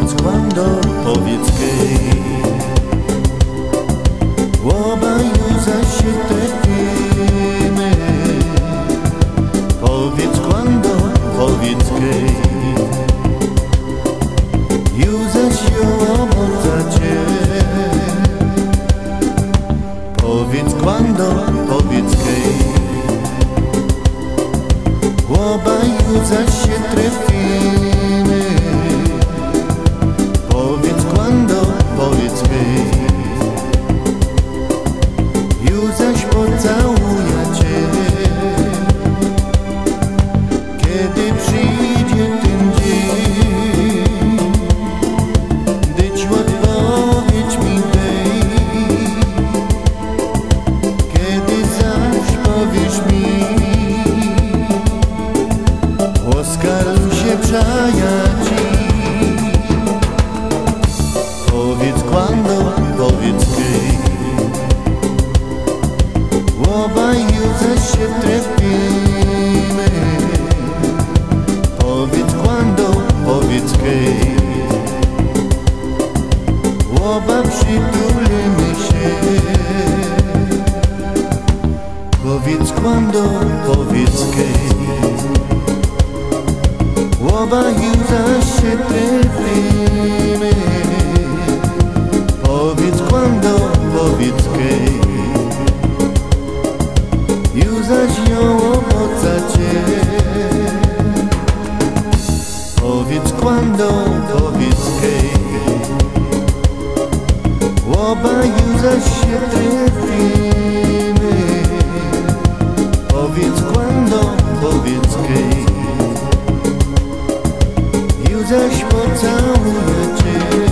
Powiedz quando, powiedz che obaj już się trafimy. Powiedz quando, powiedz che już się obodzacie. Powiedz quando, powiedz che obaj już się trafimy. Powiedz quando, powiedz che już zaś pocałuję cię. Kiedy przyjdzie ten dzień, gdyś odpowiedź mi daj. Kiedy zaś powiesz mi, łaskaruj się przyjaciół. Powiedz quando, powiedz che obaj już się trafimy. Powiedz quando, powiedz che oba przytulimy się. Powiedz quando, powiedz che obaj już się trafimy. Powiedz quando, powiedz che już zaś ją obodzacie. Powiedz quando, powiedz che obaj już zaś się trafimy. Powiedz quando, powiedz che już zaś pocałuję cię.